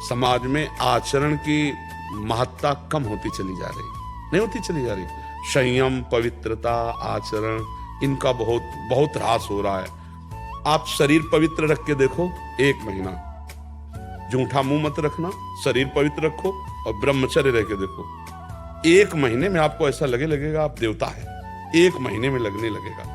समाज में आचरण की महत्ता कम होती चली जा रही, नहीं होती चली जा रही। संयम, पवित्रता, आचरण, इनका बहुत बहुत ह्रास हो रहा है। आप शरीर पवित्र रख के देखो, 1 महीना जूठा मुंह मत रखना, शरीर पवित्र रखो और ब्रह्मचर्य रह के देखो, 1 महीने में आपको ऐसा लगेगा आप देवता है। 1 महीने में लगने लगेगा,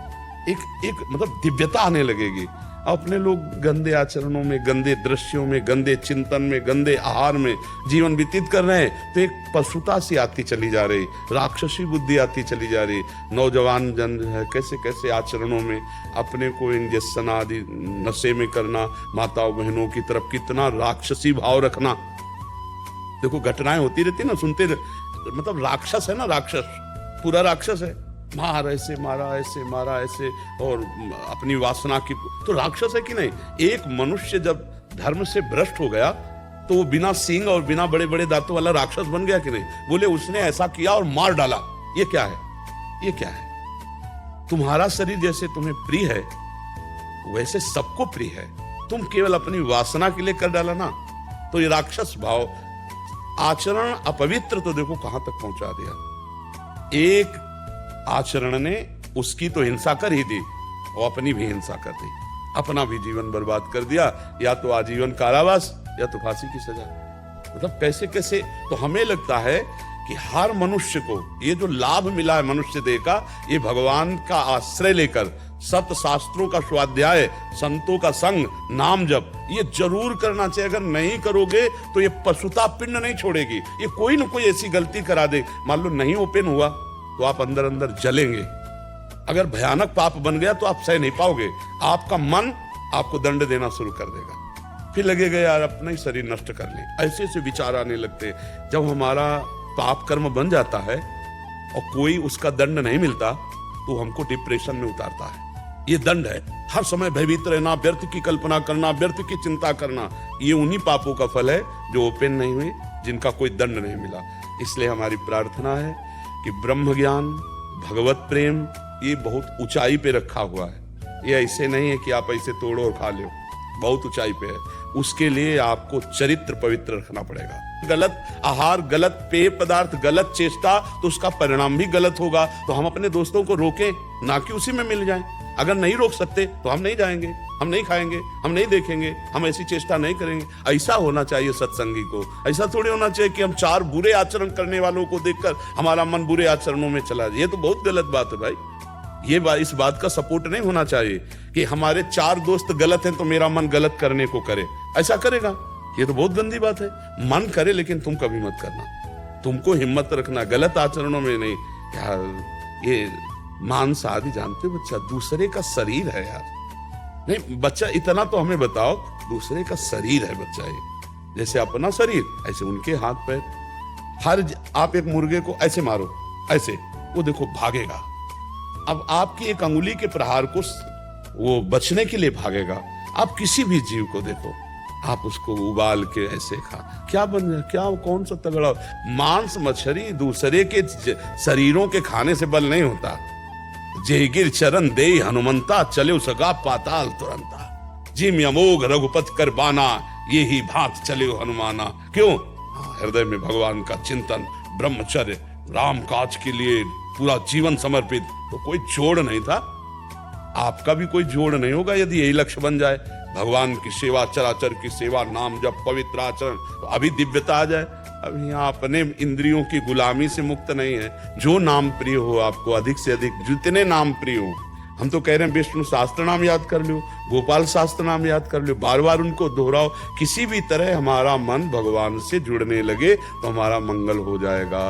एक मतलब दिव्यता आने लगेगी। अपने लोग गंदे आचरणों में, गंदे दृश्यों में, गंदे चिंतन में, गंदे आहार में जीवन व्यतीत कर रहे हैं, तो एक पशुता सी आती चली जा रही, राक्षसी बुद्धि आती चली जा रही। नौजवान जन है कैसे कैसे आचरणों में अपने को इंजेक्शन आदि नशे में करना, माताओं बहनों की तरफ कितना राक्षसी भाव रखना। देखो घटनाएं होती रहती ना, सुनते मतलब राक्षस है ना, राक्षस पूरा राक्षस है, मार ऐसे मारा, ऐसे मारा, ऐसे, और अपनी वासना की, तो राक्षस है कि नहीं। एक मनुष्य जब धर्म से भ्रष्ट हो गया तो वो बिना सींग और बिना बड़े बड़े दांतों वाला राक्षस बन गया कि नहीं। बोले उसने ऐसा किया और मार डाला, ये क्या है, ये क्या है। तुम्हारा शरीर जैसे तुम्हें प्रिय है वैसे सबको प्रिय है, तुम केवल अपनी वासना के लिए कर डाला ना, तो ये राक्षस भाव, आचरण अपवित्र, तो देखो कहां तक पहुंचा दिया। एक आचरण ने उसकी तो हिंसा कर ही दी और अपनी भी हिंसा कर दी, अपना भी जीवन बर्बाद कर दिया, या तो आजीवन कारावास या तो फांसी की सजा। मतलब कैसे कैसे, तो हमें लगता है कि हर मनुष्य को ये जो लाभ मिला है मनुष्य देह का, ये भगवान का आश्रय लेकर सत शास्त्रों का स्वाध्याय, संतों का संग, नाम जप, ये जरूर करना चाहिए। अगर नहीं करोगे तो ये पशुता पिंड नहीं छोड़ेगी, ये कोई ना कोई ऐसी गलती करा दे। मान लो नहीं ओपन हुआ तो आप अंदर अंदर जलेंगे, अगर भयानक पाप बन गया तो आप सह नहीं पाओगे, आपका मन आपको दंड देना शुरू कर देगा, फिर लगेगा यार अपना ही शरीर नष्ट कर ले। ऐसे ऐसे विचार आने लगते। जब हमारा पाप कर्म बन जाता है और कोई उसका दंड नहीं मिलता तो हमको डिप्रेशन में उतारता है। ये दंड है, हर समय भयभीत रहना, व्यर्थ की कल्पना करना, व्यर्थ की चिंता करना, ये उन्हीं पापों का फल है जो ओपन नहीं हुए, जिनका कोई दंड नहीं मिला। इसलिए हमारी प्रार्थना है कि ब्रह्म ज्ञान, भगवत प्रेम, ये बहुत ऊंचाई पे रखा हुआ है। ये ऐसे नहीं है कि आप ऐसे तोड़ो और खा लो, बहुत ऊंचाई पे है। उसके लिए आपको चरित्र पवित्र रखना पड़ेगा। गलत आहार, गलत पेय पदार्थ, गलत चेष्टा, तो उसका परिणाम भी गलत होगा। तो हम अपने दोस्तों को रोकें, ना कि उसी में मिल जाएं। अगर नहीं रोक सकते तो हम नहीं जाएंगे, हम नहीं खाएंगे, हम नहीं देखेंगे, हम ऐसी चेष्टा नहीं करेंगे। ऐसा होना चाहिए सत्संगी को। ऐसा थोड़ी होना चाहिए कि हम 4 बुरे आचरण करने वालों को देखकर हमारा मन बुरे आचरणों में चला जाए। ये तो बहुत गलत बात है भाई। ये इस बात का सपोर्ट नहीं होना चाहिए कि हमारे 4 दोस्त गलत हैं तो मेरा मन गलत करने को करे। ऐसा करेगा, ये तो बहुत गंदी बात है। मन करे लेकिन तुम कभी मत करना। तुमको हिम्मत रखना, गलत आचरणों में नहीं। यार ये मांस आदि जानते हो, बच्चा दूसरे का शरीर है यार। नहीं बच्चा, इतना तो हमें बताओ, दूसरे का शरीर है बच्चा। ये जैसे अपना शरीर ऐसे उनके हाथ पैर। आप एक मुर्गे को ऐसे मारो, ऐसे, वो देखो भागेगा। अब आपकी एक अंगुली के प्रहार को वो बचने के लिए भागेगा। आप किसी भी जीव को देखो, आप उसको उबाल के ऐसे खा, क्या बन जाए, क्या कौन सा तगड़ा। मांस मछली दूसरे के शरीरों के खाने से बल नहीं होता। जेगिर चरण दे हनुमंता, चले सगा पाताल तुरंता। जिम अमोघ रघुपत कर बाना, ये ही भात चले हनुमाना। क्यों? हृदय में भगवान का चिंतन, ब्रह्मचर्य, राम काज के लिए पूरा जीवन समर्पित। तो कोई जोड़ नहीं था, आपका भी कोई जोड़ नहीं होगा यदि यही लक्ष्य बन जाए। भगवान की सेवा, चराचर की सेवा, नाम जप, पवित्र आचरण, तो अभी दिव्यता आ जाए। अभी यहाँ अपने इंद्रियों की गुलामी से मुक्त नहीं है। जो नाम प्रिय हो आपको, अधिक से अधिक जितने नाम प्रिय हो। हम तो कह रहे हैं विष्णु शास्त्र नाम याद कर लो, गोपाल शास्त्र नाम याद कर लो, बार बार उनको दोहराओ। किसी भी तरह हमारा मन भगवान से जुड़ने लगे तो हमारा मंगल हो जाएगा।